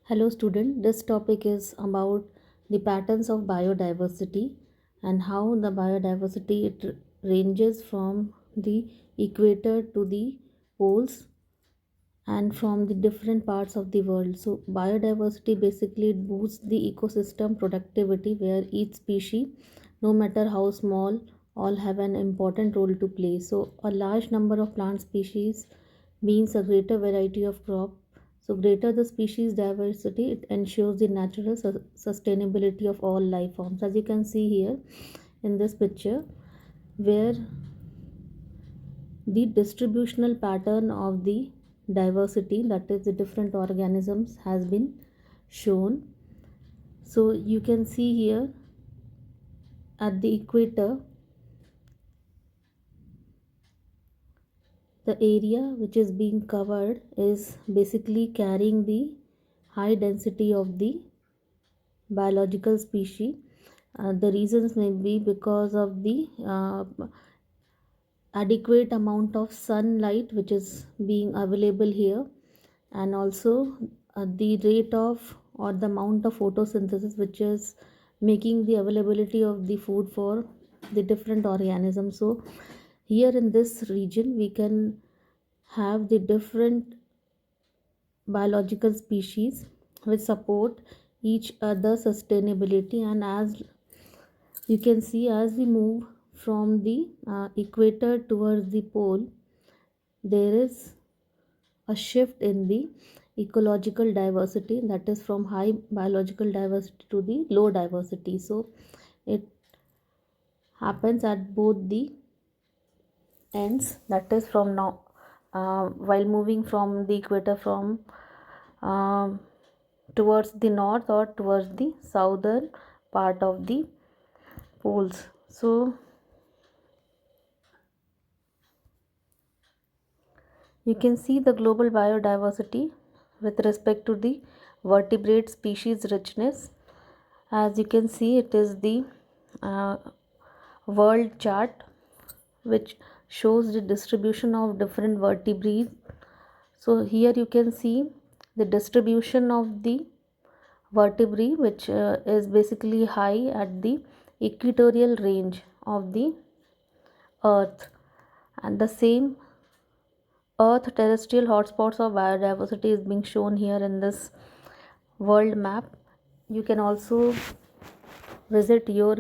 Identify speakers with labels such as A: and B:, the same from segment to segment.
A: Hello student, this topic is about the patterns of biodiversity and how the biodiversity ranges from the equator to the poles and from the different parts of the world. So biodiversity basically it boosts the ecosystem productivity where each species, no matter how small, all have an important role to play. So a large number of plant species means a greater variety of crop. So greater the species diversity, it ensures the natural sustainability of all life forms. As you can see here in this picture, where the distributional pattern of the diversity, that is the different organisms, has been shown. So you can see here at the equator, the area which is being covered is basically carrying the high density of the biological species. The reasons may be because of the adequate amount of sunlight which is being available here, and also the rate of or the amount of photosynthesis which is making the availability of the food for the different organisms. So here in this region we can have the different biological species which support each other sustainability. And as you can see, as we move from the equator towards the pole, there is a shift in the ecological diversity, that is from high biological diversity to the low diversity. So it happens at both the ends, that is from now while moving from the equator from um, towards the north or towards the southern part of the poles. So you can see the global biodiversity with respect to the vertebrate species richness. As you can see, it is the uh, world chart which shows the distribution of different vertebrates. So here you can see the distribution of the vertebrae, which is basically high at the equatorial range of the earth, and the same earth terrestrial hotspots of biodiversity is being shown here in this world map. You can also visit your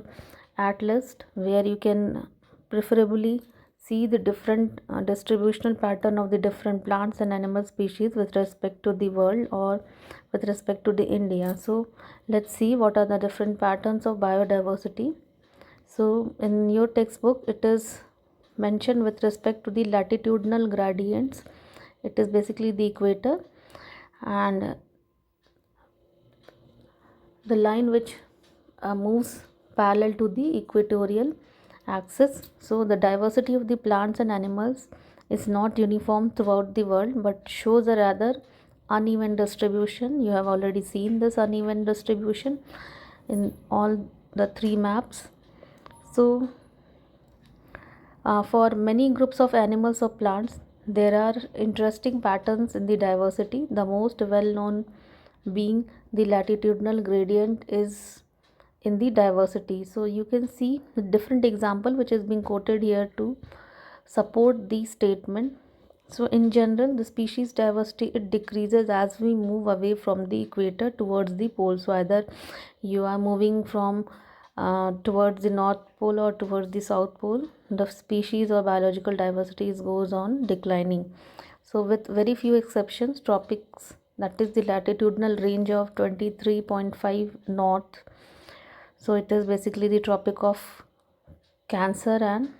A: atlas where you can preferably see the different distributional pattern of the different plants and animal species with respect to the world or with respect to the India. So let's see what are the different patterns of biodiversity. So in your textbook it is mentioned with respect to the latitudinal gradients. It is basically the equator and the line which moves parallel to the equatorial axis. So the diversity of the plants and animals is not uniform throughout the world but shows a rather uneven distribution. You have already seen this uneven distribution in all the three maps. So for many groups of animals or plants, there are interesting patterns in the diversity. The most well known being the latitudinal gradient is in the diversity. So you can see the different example which is being quoted here to support the statement. So in general, the species diversity it decreases as we move away from the equator towards the pole. So either you are moving from towards the north pole or towards the south pole, the species or biological diversity goes on declining. So with very few exceptions, tropics, that is the latitudinal range of 23.5 north, so it is basically the tropic of Cancer, and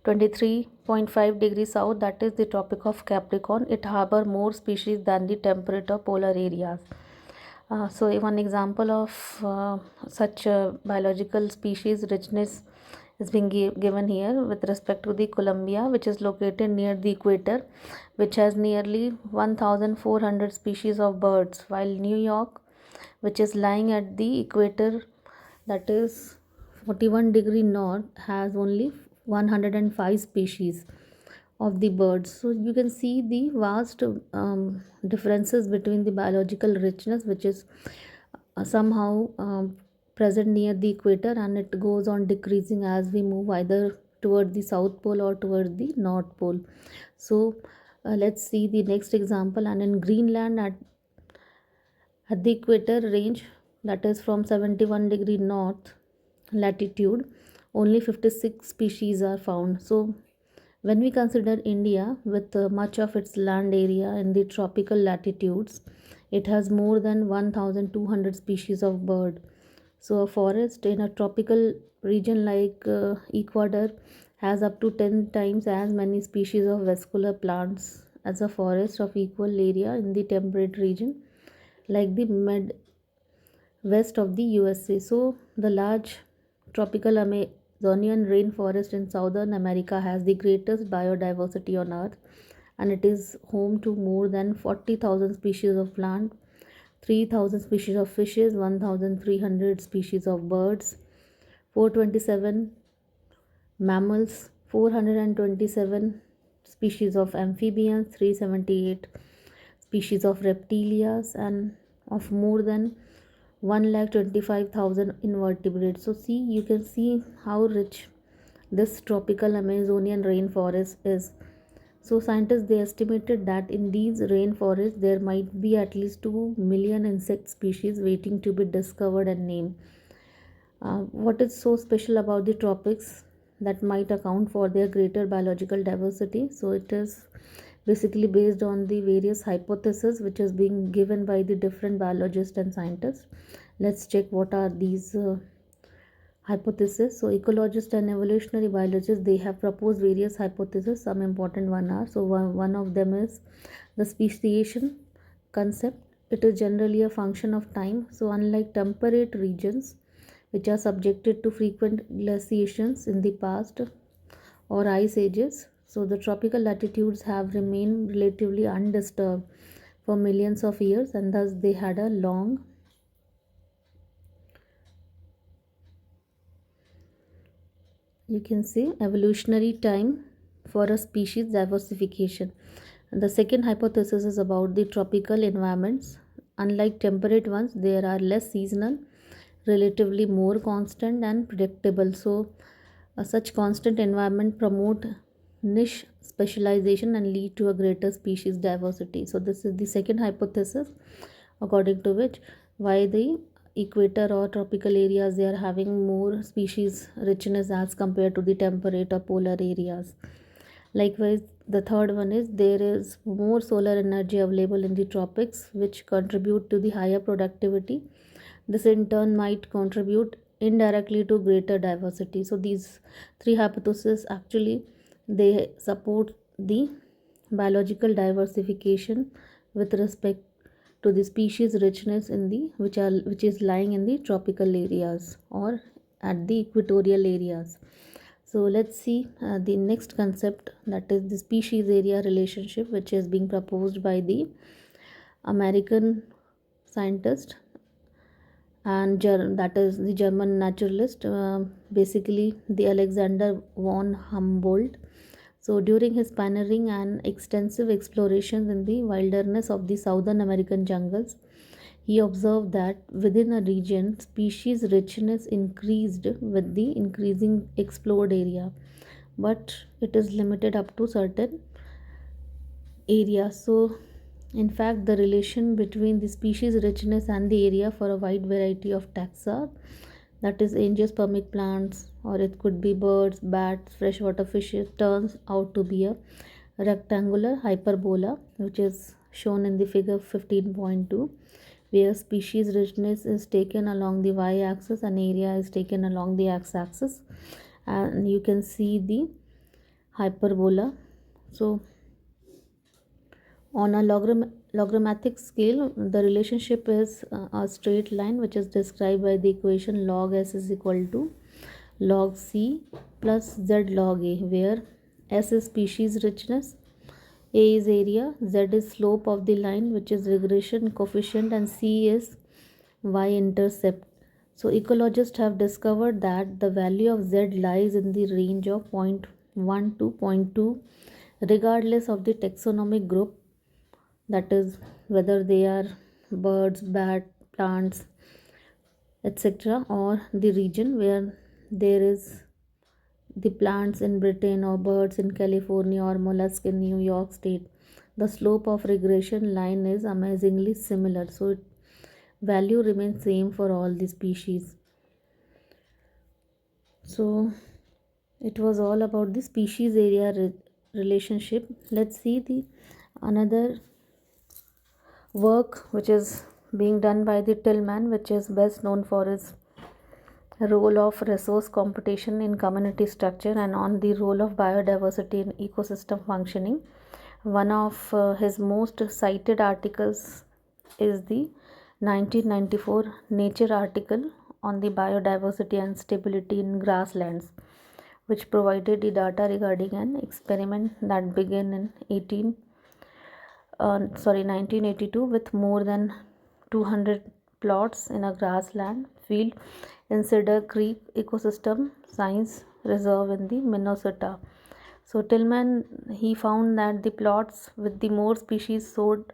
A: 23.5 degrees south, that is the tropic of Capricorn, it harbor more species than the temperate or polar areas. So one example of such biological species richness is being given here with respect to the Colombia, which is located near the equator, which has nearly 1400 species of birds, while New York, which is lying at the equator, that is 41 degree north, has only 105 species of the birds. So you can see the vast differences between the biological richness, which is somehow present near the equator, and it goes on decreasing as we move either toward the south pole or toward the north pole. So let's see the next example. And in Greenland, at the equator range, that is from 71 degree north latitude, only 56 species are found. So when we consider India with much of its land area in the tropical latitudes, it has more than 1200 species of bird. So a forest in a tropical region like Ecuador has up to 10 times as many species of vascular plants as a forest of equal area in the temperate region like the west of the USA. So, the large tropical Amazonian rainforest in Southern America has the greatest biodiversity on Earth, and it is home to more than 40,000 species of plant, 3,000 species of fishes, 1,300 species of birds, 427 mammals, 427 species of amphibians, 378 species of reptilias, and of more than 1,25,000 invertebrates. So see, you can see how rich this tropical Amazonian rainforest is. So scientists they estimated that in these rainforests there might be at least 2 million insect species waiting to be discovered and named. What is so special about the tropics that might account for their greater biological diversity? So it is basically based on the various hypotheses which is being given by the different biologists and scientists. Let's check what are these hypotheses. So ecologists and evolutionary biologists they have proposed various hypotheses. Some important one are, so one of them is the speciation concept. It is generally a function of time. So unlike temperate regions which are subjected to frequent glaciations in the past or ice ages, so the tropical latitudes have remained relatively undisturbed for millions of years, and thus they had a long you can say evolutionary time for a species diversification. And the second hypothesis is about the tropical environments. Unlike temperate ones, there are less seasonal, relatively more constant and predictable. So such constant environment promote niche specialization and lead to a greater species diversity. So this is the second hypothesis according to which why the equator or tropical areas they are having more species richness as compared to the temperate or polar areas. Likewise, the third one is there is more solar energy available in the tropics which contribute to the higher productivity. This in turn might contribute indirectly to greater diversity. So these three hypotheses actually they support the biological diversification with respect to the species richness in the which is lying in the tropical areas or at the equatorial areas. So let's see the next concept, that is the species area relationship, which is being proposed by the American scientist and that is the German naturalist, basically the Alexander von Humboldt. So during his pioneering and extensive explorations in the wilderness of the Southern American jungles, he observed that within a region, species richness increased with the increasing explored area, but it is limited up to certain area. So in fact, the relation between the species richness and the area for a wide variety of taxa, that is angiospermic plants or it could be birds, bats, freshwater fishes, turns out to be a rectangular hyperbola, which is shown in the figure 15.2, where species richness is taken along the y-axis and area is taken along the x-axis, and you can see the hyperbola. So on a logrammatic scale, the relationship is a straight line which is described by the equation log s is equal to log c plus z log a, where s is species richness, a is area, z is slope of the line which is regression coefficient, and c is y-intercept. So ecologists have discovered that the value of z lies in the range of 0.1 to 0.2 regardless of the taxonomic group, that is whether they are birds, bat, plants, etc., or the region where there is the plants in Britain or birds in California or mollusk in New York State. The slope of regression line is amazingly similar, so value remains same for all the species. So it was all about the species area relationship. Let's see the another work which is being done by the Tillman, which is best known for his role of resource competition in community structure and on the role of biodiversity in ecosystem functioning. One of his most cited articles is the 1994 Nature article on the biodiversity and stability in grasslands, which provided the data regarding an experiment that began in 1982 with more than 200 plots in a grassland field in Cedar Creek Ecosystem Science Reserve in the Minnesota. So Tillman, he found that the plots with the more species showed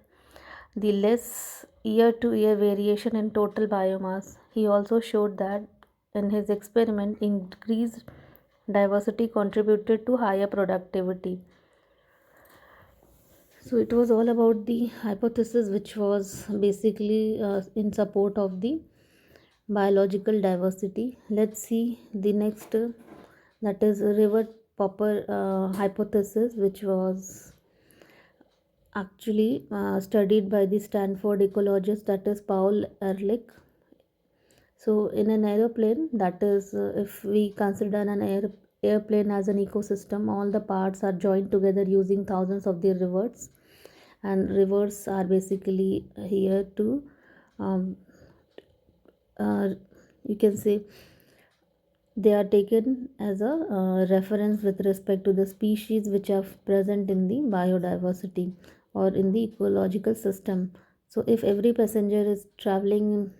A: the less year-to-year variation in total biomass. He also showed that in his experiment, increased diversity contributed to higher productivity. So it was all about the hypothesis, which was basically in support of the biological diversity. Let's see the next, that is river popper hypothesis, which was actually studied by the Stanford ecologist, that is Paul Ehrlich. So in an aeroplane, that is if we consider an airplane as an ecosystem, all the parts are joined together using thousands of the rivers, and rivers are basically here to you can say they are taken as a reference with respect to the species which are present in the biodiversity or in the ecological system. So if every passenger is traveling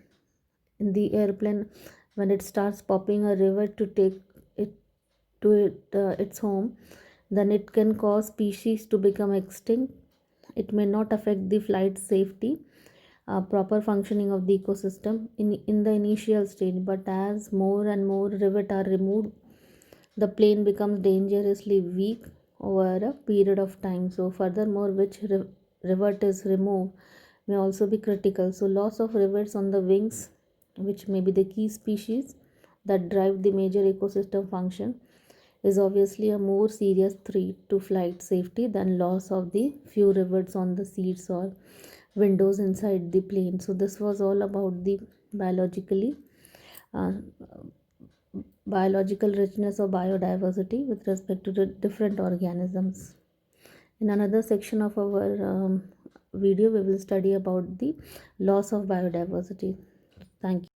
A: in the airplane, when it starts popping a river to take it to its home, then it can cause species to become extinct. It may not affect the flight safety, proper functioning of the ecosystem in the initial stage, but as more and more rivets are removed, the plane becomes dangerously weak over a period of time. So furthermore, which rivet is removed may also be critical. So loss of rivets on the wings, which may be the key species that drive the major ecosystem function, is obviously a more serious threat to flight safety than loss of the few rivets on the seats or windows inside the plane. So this was all about the uh, biological richness or biodiversity with respect to the different organisms. In another section of our video, we will study about the loss of biodiversity. Thank you.